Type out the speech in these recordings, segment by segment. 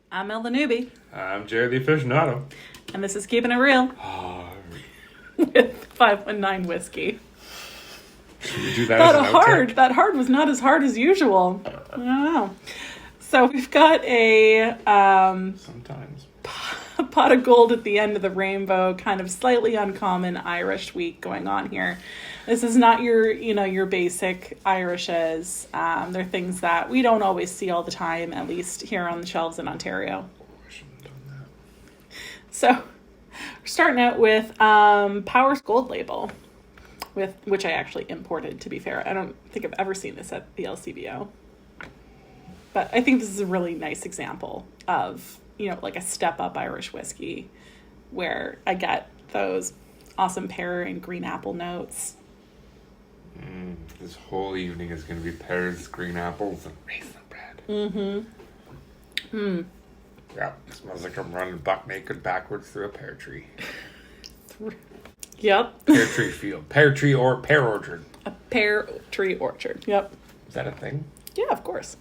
I'm El the Newbie. I'm Jared the Aficionado. And this is Keeping It Real with 519 Whiskey. Should we do that as an outtake? That hard was not as hard as usual. I don't know. So we've got a Sometimes. pot of gold at the end of the rainbow, kind of slightly uncommon Irish wheat going on here. This is not your basic Irishes. They're things that we don't always see all the time, at least here on the shelves in Ontario. I shouldn't have done that. So we're starting out with Power's Gold Label, which I actually imported, to be fair. I don't think I've ever seen this at the LCBO. But I think this is a really nice example of, like a step-up Irish whiskey where I get those awesome pear and green apple notes. This whole evening is going to be pears, green apples, and raisin bread. Yeah, it smells like I'm running buck naked backwards through a pear tree. Yep. Pear tree field. Pear tree or pear orchard. A pear tree orchard. Yep. Is that a thing? Yeah, of course.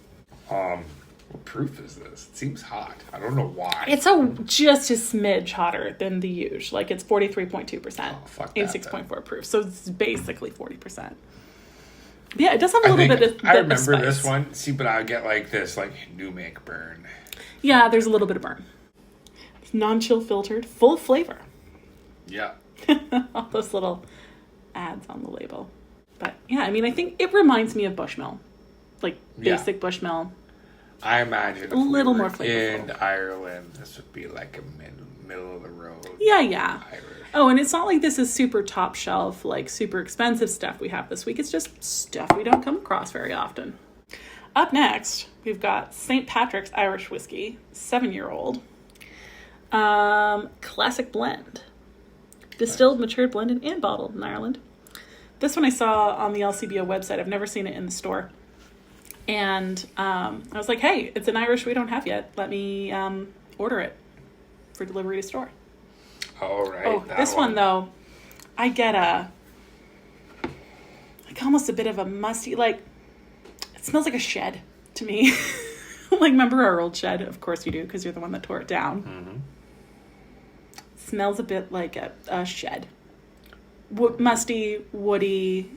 What proof is this? It seems hot. I don't know why. It's just a smidge hotter than the usual. Like, it's 43.2%. Oh, fuck that, 86.4 proof. So it's basically 40%. Yeah, it does have a little bit of I remember spice. this one. See, but I get like this, like, new make burn. Yeah, there's a little bit of burn. It's non-chill filtered, full of flavor. Yeah. All those little ads on the label. But yeah, I mean, I think it reminds me of Bushmill. Like basic Bushmill. I imagine if a little we were more flavorful. in Ireland, this would be like a middle of the road. Yeah. Irish. Oh, and it's not like this is super top shelf, like super expensive stuff we have this week. It's just stuff we don't come across very often. Up next, we've got St. Patrick's Irish Whiskey, 7-year-old. Classic blend. Distilled, matured, blended, and bottled in Ireland. This one I saw on the LCBO website. I've never seen it in the store. And I was like, hey, it's an Irish we don't have yet. Let me order it for delivery to store. Oh, right. Oh, this one, though, I get almost a bit of a musty, it smells like a shed to me. Remember our old shed? Of course you do, because you're the one that tore it down. Mm-hmm. Smells a bit like a shed. Musty, woody.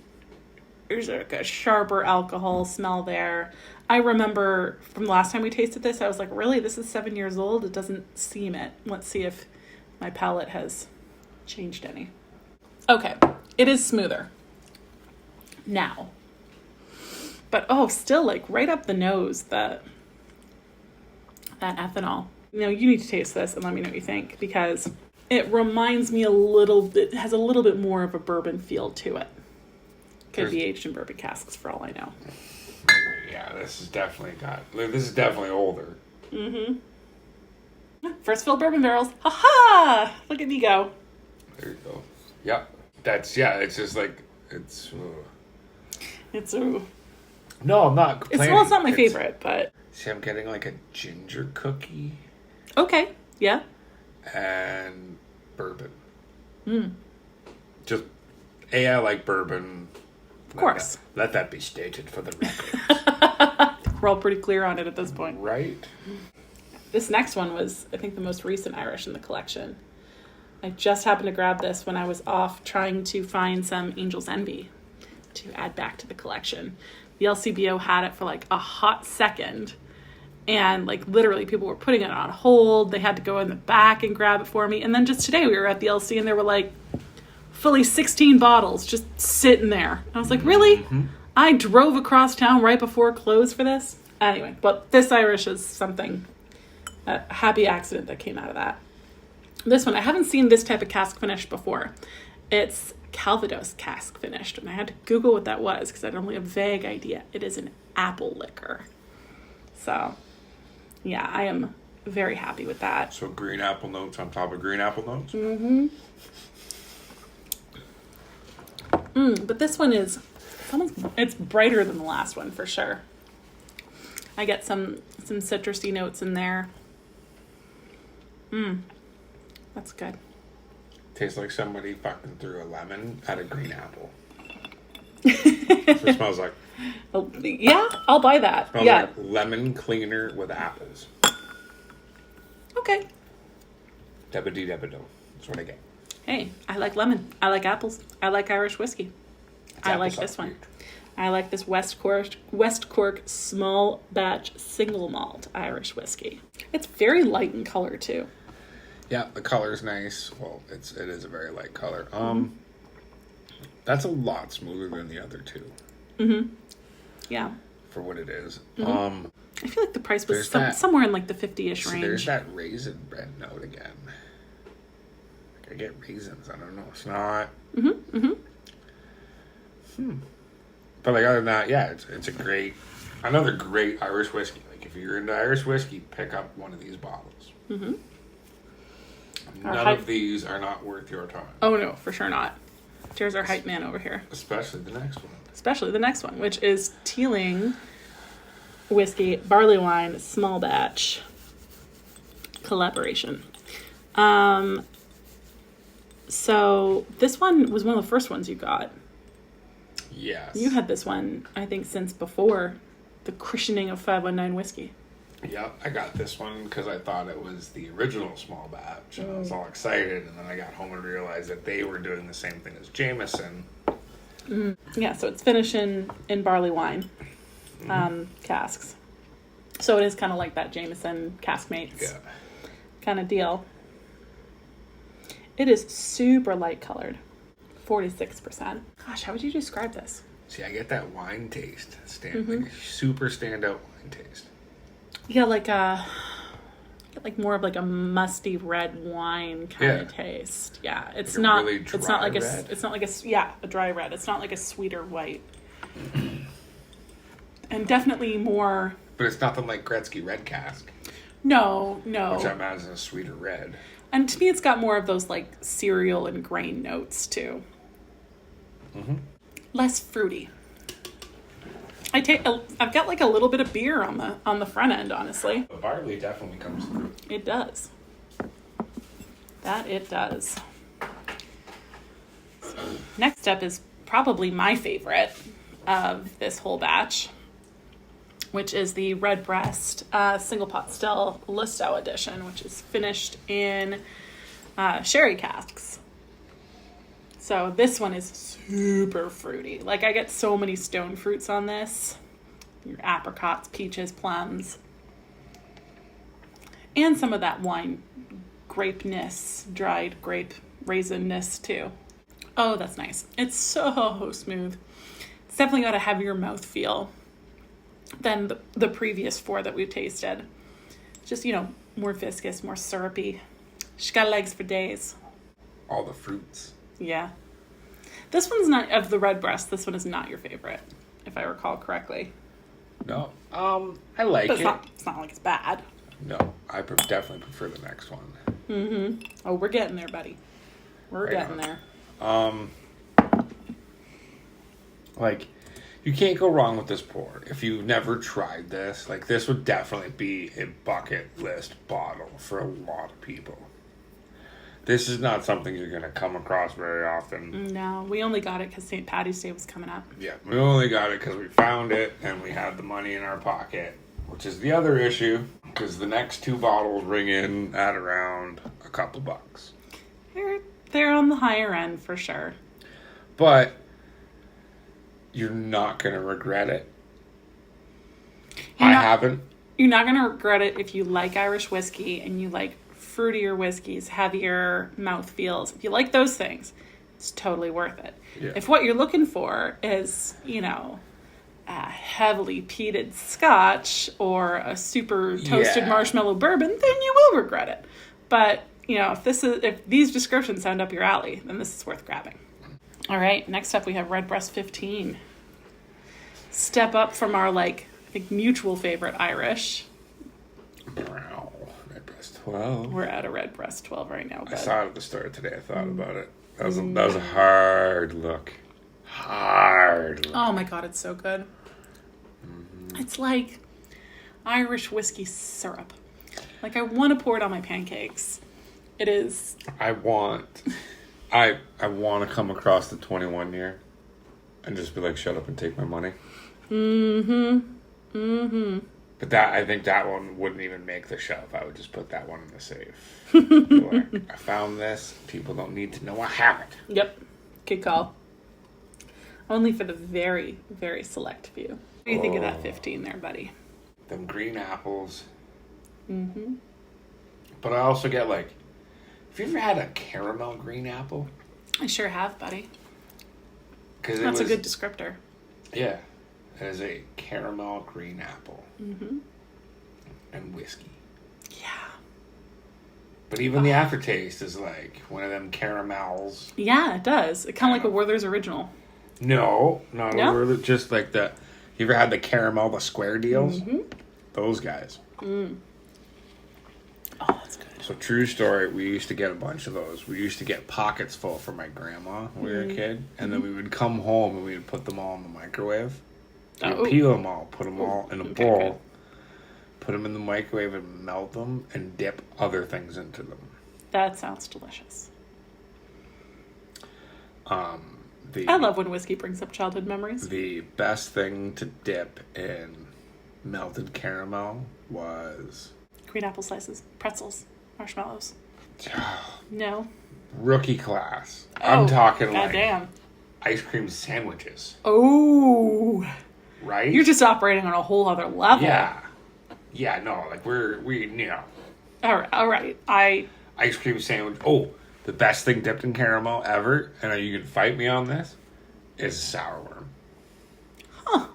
There's like a sharper alcohol smell there. I remember from the last time we tasted this, I was like, really? This is 7 years old? It doesn't seem it. Let's see if my palate has changed any. Okay, it is smoother now. But still right up the nose, that ethanol. You need to taste this and let me know what you think, because it reminds me it has a little bit more of a bourbon feel to it. Could be aged in bourbon casks for all I know. Yeah, this is definitely older. Mm-hmm. First fill bourbon barrels. Ha-ha! Look at me go. There you go. Yep. It's just like, it's... No, I'm not complaining. It's not my favorite, but... See, I'm getting like a ginger cookie. Okay, yeah. And bourbon. Just, I like bourbon. Of course. Let that be stated for the record. We're all pretty clear on it at this point. Right. This next one was, I think, the most recent Irish in the collection. I just happened to grab this when I was off trying to find some Angel's Envy to add back to the collection. The LCBO had it for a hot second. And literally people were putting it on hold. They had to go in the back and grab it for me. And then just today we were at the LC and there were fully 16 bottles just sitting there. I was like, really? Mm-hmm. I drove across town right before it closed for this? Anyway, but this Irish is something, a happy accident that came out of that. This one, I haven't seen this type of cask finish before. It's Calvados cask finished. And I had to Google what that was because I had only a vague idea. It is an apple liquor. So, yeah, I am very happy with that. So green apple notes on top of green apple notes? Mm-hmm. But this one it's brighter than the last one for sure. I get some citrusy notes in there. That's good. Tastes like somebody fucking threw a lemon at a green apple. That's what it smells like. Yeah, I'll buy that. Smells yeah. like lemon cleaner with apples. Okay. Debba-dee-debba-do. That's what I get. Hey, I like lemon. I like apples. I like Irish whiskey. I like this one. I like this West Cork small batch single malt Irish whiskey. It's very light in color too. Yeah, the color's nice. Well, it is a very light color. That's a lot smoother than the other two. Mm-hmm. Yeah. For what it is. Mm-hmm. I feel like the price was somewhere in like the 50-ish range. There's that raisin bread note again. Like I get raisins. I don't know. It's not. Mm-hmm. Mm-hmm. But like other than that, yeah, it's another great Irish whiskey. Like if you're into Irish whiskey, pick up one of these bottles. Mm-hmm. None of these are not worth your time. Oh no, for sure not. There's our hype man over here. Especially the next one. Which is Teeling whiskey, Barleywine, small batch collaboration. So this one was one of the first ones you got. Yes. You had this one, I think, since before the christening of 519 whiskey. Yep, I got this one because I thought it was the original small batch, and I was all excited, and then I got home and realized that they were doing the same thing as Jameson. Mm-hmm. Yeah, so it's finished in barley wine casks. So it is kind of like that Jameson Caskmates kind of deal. It is super light colored, 46%. Gosh, how would you describe this? See, I get that wine taste, like a super standout wine taste. Yeah, like more of like a musty red wine kind of taste. Yeah, it's like not. Really it's not like red. a. It's not like a dry red. It's not like a sweeter white. And definitely more. But it's nothing like Gretzky Red Cask. No. Which I imagine is a sweeter red. And to me, it's got more of those like cereal and grain notes too. Mm-hmm. Less fruity. I've got like a little bit of beer on the front end, honestly. The barley definitely comes through. It does. That it does. So, next up is probably my favorite of this whole batch, which is the Redbreast single pot still Lustau edition, which is finished in sherry casks. So this one is super fruity. Like I get so many stone fruits on this. Your apricots, peaches, plums. And some of that wine grapeness, dried grape raisinness too. Oh, that's nice. It's so smooth. It's definitely got a heavier mouthfeel than the previous four that we've tasted. Just, more viscous, more syrupy. She's got legs for days. All the fruits. Yeah. This one's not, of the Redbreast, this one is not your favorite, if I recall correctly. No. I like but it. It's not like it's bad. No, I definitely prefer the next one. Mm-hmm. Oh, we're getting there, buddy. We're getting there. Like, you can't go wrong with this pour. If you've never tried this, like, this would definitely be a bucket list bottle for a lot of people. This is not something you're going to come across very often. No, we only got it because St. Paddy's Day was coming up. Yeah, we only got it because we found it and we had the money in our pocket, which is the other issue, because the next two bottles ring in at around a couple bucks. They're on the higher end for sure. But you're not going to regret it. I haven't. You're not going to regret it if you like Irish whiskey and you like fruitier whiskeys, heavier mouthfeels. If you like those things, it's totally worth it. Yeah. If what you're looking for is, a heavily peated scotch or a super toasted marshmallow bourbon, then you will regret it. But, if these descriptions sound up your alley, then this is worth grabbing. All right, next up we have Redbreast 15. Step up from our, I think, mutual favorite Irish. Wow. Redbreast 12. We're at a Redbreast 12 right now. I saw it at the store today. I thought about it. That was a hard look. Oh my God, it's so good. Mm-hmm. It's like Irish whiskey syrup. Like I want to pour it on my pancakes. It is. I want to come across the 21 year and just be like, shut up and take my money. Mm-hmm. Mm-hmm. But I think that one wouldn't even make the shelf. I would just put that one in the safe. Like, I found this. People don't need to know I have it. Yep. Good call. Only for the very, very select few. What do you think of that 15 there, buddy? Them green apples. Mm-hmm. But I also get like, have you ever had a caramel green apple? I sure have, buddy. That's a good descriptor. Yeah. It is a caramel green apple. Mm-hmm. And whiskey. Yeah. But even the aftertaste is like one of them caramels. Yeah, it does. It kind of like a Werther's Original. No, not a Werther's. Just like you ever had the caramel, the square deals? Mm-hmm. Those guys. Mm. Oh, that's good. So true story, we used to get a bunch of those. We used to get pockets full from my grandma when we were a kid. And then we would come home and we would put them all in the microwave. We'd peel them all, put them all in a bowl, put them in the microwave and melt them and dip other things into them. That sounds delicious. I love when whiskey brings up childhood memories. The best thing to dip in melted caramel was... green apple slices, pretzels, marshmallows. No. Rookie class. I'm talking like damn. ice cream sandwiches. Oh. Right? You're just operating on a whole other level. Yeah. Yeah, no, like we you know. All right. Ice cream sandwich. Oh, the best thing dipped in caramel ever, and you can fight me on this, is sour worm. Huh.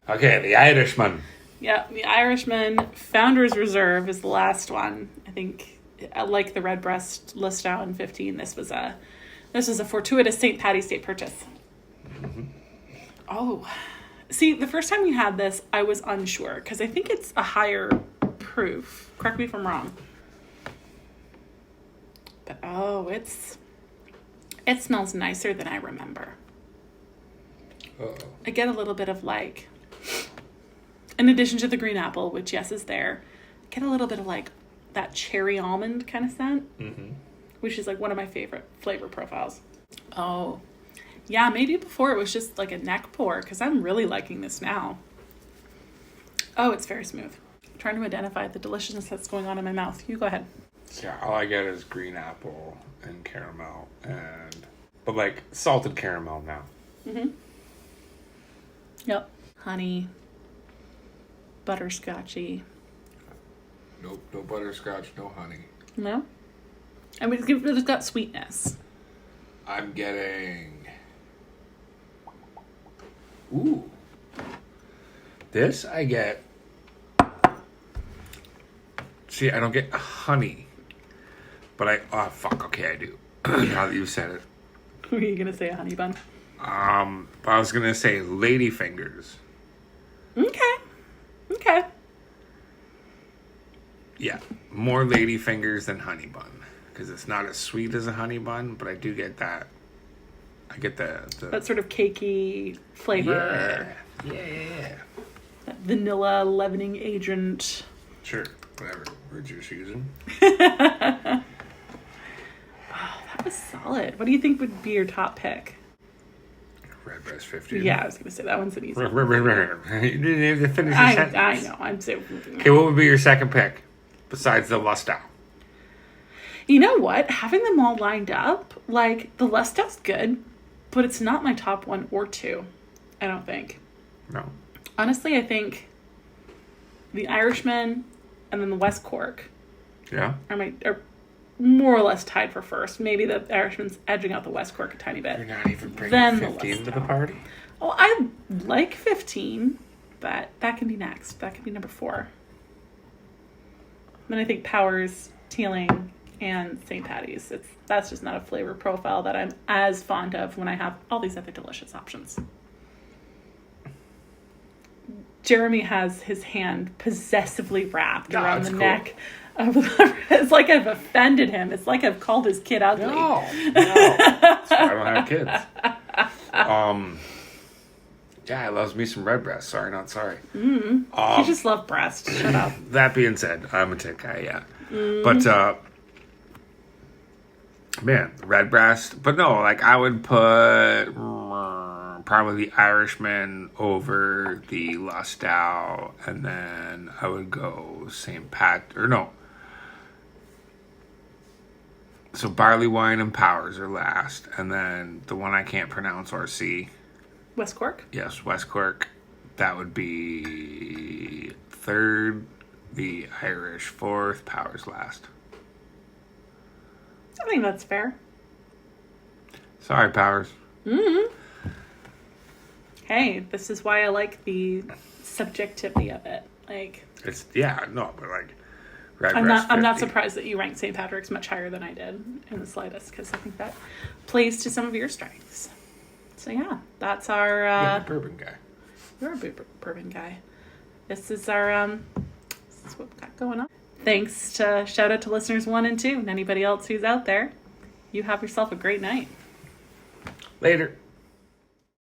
Okay, the Irishman. Yeah, the Irishman Founder's Reserve is the last one. I think, like the Redbreast Lustau in 15, this was a fortuitous St. Paddy's Day purchase. Mm-hmm. Oh. See, the first time we had this, I was unsure, because I think it's a higher proof. Correct me if I'm wrong. But, it smells nicer than I remember. Uh-oh. I get a little bit of, like, in addition to the green apple, which, yes, is there, I get a little bit of, like, that cherry almond kind of scent, which is, like, one of my favorite flavor profiles. Oh, yeah, maybe before it was just like a neck pour, because I'm really liking this now. Oh, it's very smooth. I'm trying to identify the deliciousness that's going on in my mouth. You go ahead. Yeah, all I get is green apple and caramel, but like salted caramel now. Mm-hmm. Yep. Honey. Butterscotchy. Nope, no butterscotch, no honey. No? I mean, it's got sweetness. I'm getting... Ooh. This I get... See, I don't get honey. But okay, I do. Now that you said it. Were you going to say a honey bun? I was going to say ladyfingers. Okay. Yeah, more ladyfingers than honey bun. Because it's not as sweet as a honey bun, but I do get that. I get that sort of cakey flavor. Yeah. That vanilla leavening agent. Sure, whatever words you're using. That was solid. What do you think would be your top pick? Redbreast 15. Yeah, I was going to say that one's an easy one. You didn't even finish your sentence. I know. I'm so... Okay, what would be your second pick besides the Lustau? You know what? Having them all lined up, like, the Lustau's good, but it's not my top 1 or 2, I don't think. No. Honestly, I think the Irishman and then the West Cork are more or less tied for first. Maybe the Irishman's edging out the West Cork a tiny bit. You're not even bringing 15 to the party? Oh, I like 15, but that can be next. That can be number 4. Then I think Powers, Tealing, and St. Paddy's. That's just not a flavor profile that I'm as fond of when I have all these other delicious options. Jeremy has his hand possessively wrapped around the neck of the... It's like I've offended him. It's like I've called his kid ugly. No. That's why I don't have kids. Yeah, I loves me some Redbreast. Sorry, not sorry. You just love breast. Shut up. That being said, I'm a tit guy, yeah. But, man, Redbreast. But no, like, I would put probably the Irishman over the Lustau, and then I would go St. Pat, or no. So Barleywine and Powers are last, and then the one I can't pronounce or see. West Cork? Yes, West Cork. That would be third, the Irish fourth, Powers last. I think that's fair. Sorry, Powers. Mm-hmm. Hey, this is why I like the subjectivity of it. Like, It's, but like, I'm not surprised that you ranked St. Patrick's much higher than I did in the slightest, because I think that plays to some of your strengths. So yeah, that's our. I'm a bourbon guy. You're a bourbon guy. This is our. This is what we've got going on. Thanks to shout out to listeners 1 and 2 and anybody else who's out there. You have yourself a great night. Later.